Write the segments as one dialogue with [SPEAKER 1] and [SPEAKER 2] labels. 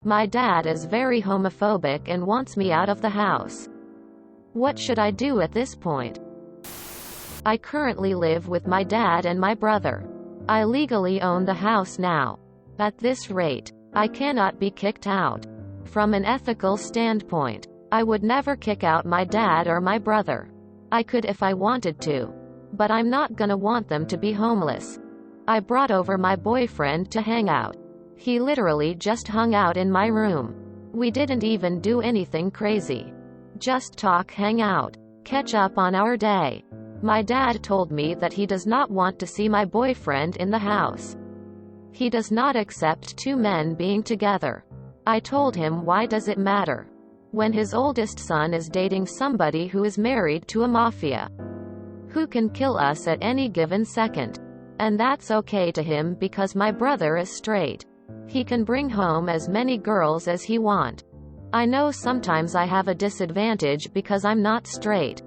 [SPEAKER 1] My dad is very homophobic and wants me out of the house. What should I do at this point? I currently live with my dad and my brother. I legally own the house now. At this rate, I cannot be kicked out. From an ethical standpoint, I would never kick out my dad or my brother. I could if I wanted to. But I'm not gonna want them to be homeless. I brought over my boyfriend to hang out. He literally just hung out in my room. We didn't even do anything crazy. Just talk, hang out, catch up on our day. My dad told me that he does not want to see my boyfriend in the house. He does not accept two men being together. I told him, why does it matter? When his oldest son is dating somebody who is married to a mafia, who can kill us at any given second. And that's okay to him because my brother is straight. He can bring home as many girls as he want. I know sometimes I have a disadvantage because I'm not straight.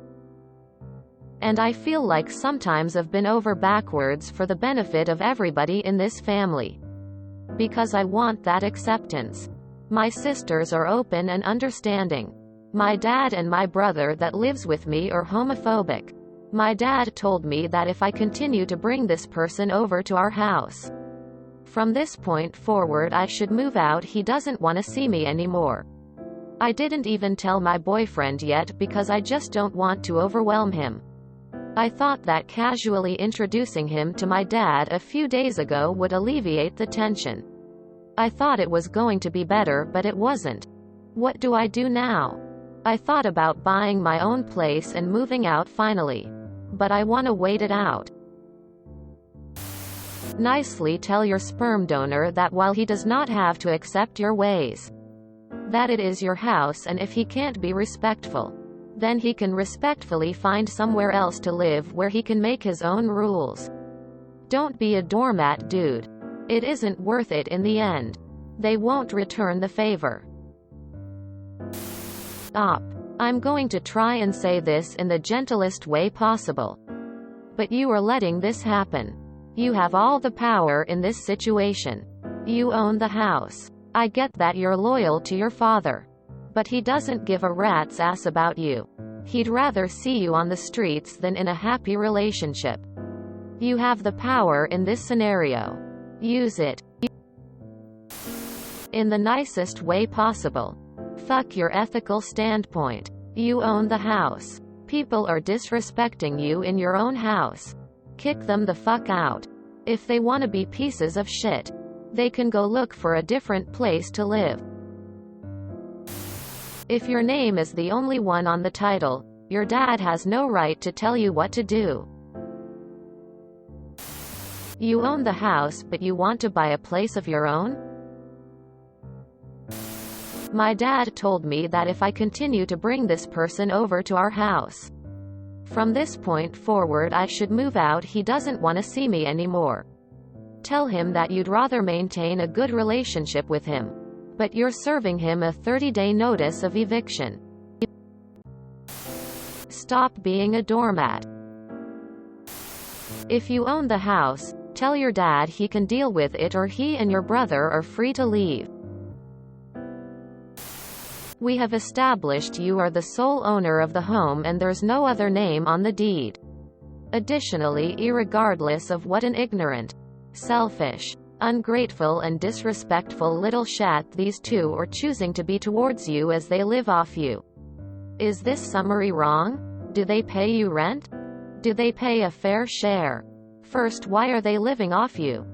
[SPEAKER 1] And I feel like sometimes I've been over backwards for the benefit of everybody in this family. Because I want that acceptance. My sisters are open and understanding. My dad and my brother that lives with me are homophobic. My dad told me that if I continue to bring this person over to our house, from this point forward I should move out. He doesn't want to see me anymore. I didn't even tell my boyfriend yet because I just don't want to overwhelm him. I thought that casually introducing him to my dad a few days ago would alleviate the tension. I thought it was going to be better, but it wasn't. What do I do now? I thought about buying my own place and moving out finally. But I want to wait it out. Nicely tell your sperm donor that while he does not have to accept your ways, that it is your house, and if he can't be respectful, then he can respectfully find somewhere else to live where he can make his own rules. Don't be a doormat, dude. It isn't worth it in the end. They won't return the favor. Stop. I'm going to try and say this in the gentlest way possible. But you are letting this happen. You have all the power in this situation. You own the house. I get that you're loyal to your father. But he doesn't give a rat's ass about you. He'd rather see you on the streets than in a happy relationship. You have the power in this scenario. Use it. In the nicest way possible. Fuck your ethical standpoint. You own the house. People are disrespecting you in your own house. Kick them the fuck out. If they want to be pieces of shit, they can go look for a different place to live. If your name is the only one on the title, your dad has no right to tell you what to do. You own the house, but you want to buy a place of your own? My dad told me that if I continue to bring this person over to our house, from this point forward I should move out. He doesn't want to see me anymore. Tell him that you'd rather maintain a good relationship with him, but you're serving him a 30-day notice of eviction. Stop being a doormat. If you own the house, tell your dad he can deal with it, or he and your brother are free to leave. We have established you are the sole owner of the home and there's no other name on the deed. Additionally, irregardless of what an ignorant, selfish, ungrateful and disrespectful little shat these two are choosing to be towards you as they live off you. Is this summary wrong? Do they pay you rent? Do they pay a fair share? First, why are they living off you?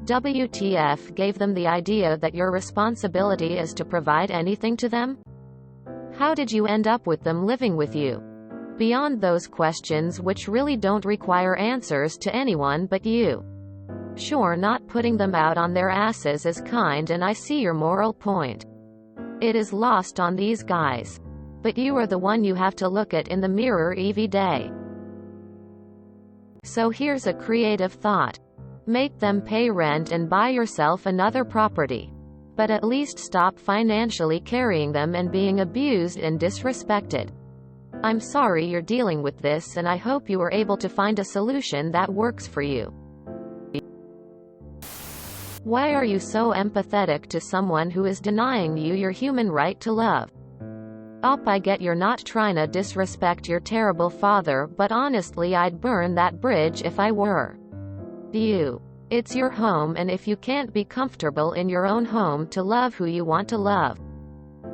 [SPEAKER 1] WTF gave them the idea that your responsibility is to provide anything to them? How did you end up with them living with you? Beyond those questions which really don't require answers to anyone but you. Sure, not putting them out on their asses is kind, and I see your moral point. It is lost on these guys. But you are the one you have to look at in the mirror every day. So here's a creative thought. Make them pay rent and buy yourself another property. But at least stop financially carrying them and being abused and disrespected. I'm sorry you're dealing with this, and I hope you are able to find a solution that works for you. Why are you so empathetic to someone who is denying you your human right to love? I get you're not trying to disrespect your terrible father, but honestly I'd burn that bridge if I were you. It's your home, and if you can't be comfortable in your own home to love who you want to love,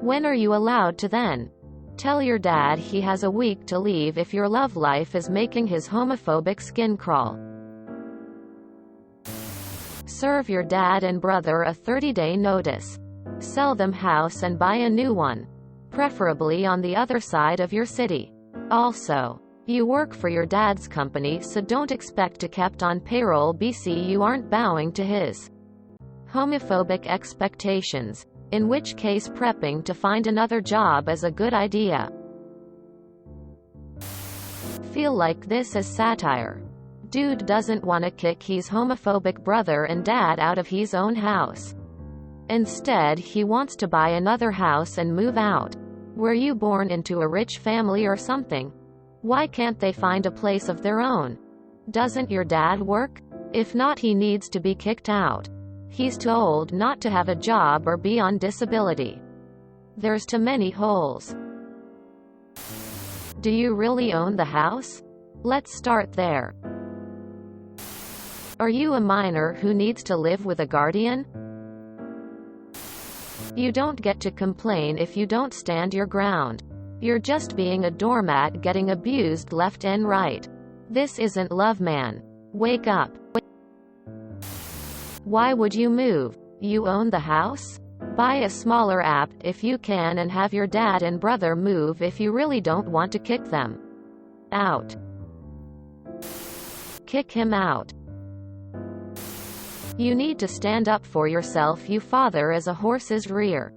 [SPEAKER 1] when are you allowed to then? Tell your dad he has a week to leave if your love life is making his homophobic skin crawl. Serve your dad and brother a 30-day notice. Sell them house and buy a new one, preferably on the other side of your city. Also, you work for your dad's company, so don't expect to kept on payroll BC you aren't bowing to his homophobic expectations, in which case prepping to find another job is a good idea. Feel like this is satire. Dude doesn't want to kick his homophobic brother and dad out of his own house. Instead, he wants to buy another house and move out. Were you born into a rich family or something? Why can't they find a place of their own? Doesn't your dad work? If not, he needs to be kicked out. He's too old not to have a job or be on disability. There's too many holes. Do you really own the house? Let's start there. Are you a minor who needs to live with a guardian? You don't get to complain if you don't stand your ground. You're just being a doormat getting abused left and right. This isn't love, man. Wake up. Why would you move? You own the house? Buy a smaller app if you can and have your dad and brother move if you really don't want to kick them out. Kick him out. You need to stand up for yourself. Your father is a horse's rear.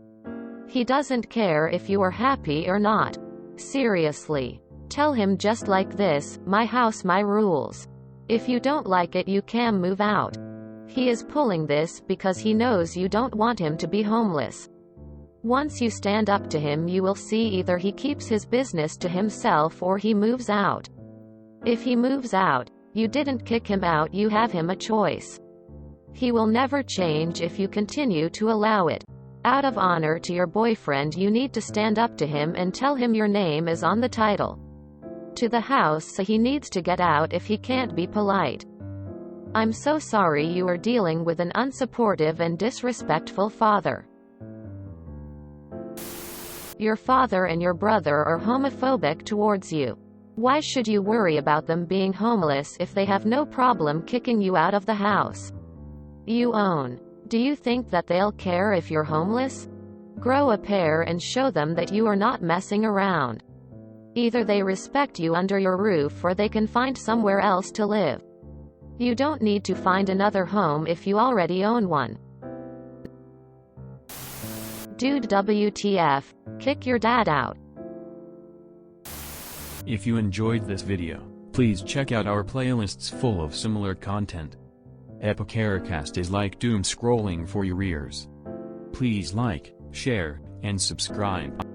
[SPEAKER 1] He doesn't care if you are happy or not. Seriously. Tell him just like this, my house, my rules. If you don't like it, you can move out. He is pulling this because he knows you don't want him to be homeless. Once you stand up to him, you will see either he keeps his business to himself or he moves out. If he moves out, you didn't kick him out, you have him a choice. He will never change if you continue to allow it. Out of honor to your boyfriend, you need to stand up to him and tell him your name is on the title to the house, so he needs to get out if he can't be polite. I'm so sorry you are dealing with an unsupportive and disrespectful father. Your father and your brother are homophobic towards you. Why should you worry about them being homeless if they have no problem kicking you out of the house you own? Do you think that they'll care if you're homeless? Grow a pair and show them that you are not messing around. Either they respect you under your roof or they can find somewhere else to live. You don't need to find another home if you already own one. Dude, WTF, kick your dad out.
[SPEAKER 2] If you enjoyed this video, please check out our playlists full of similar content. Epicaricast is like doom scrolling for your ears. Please like, share, and subscribe.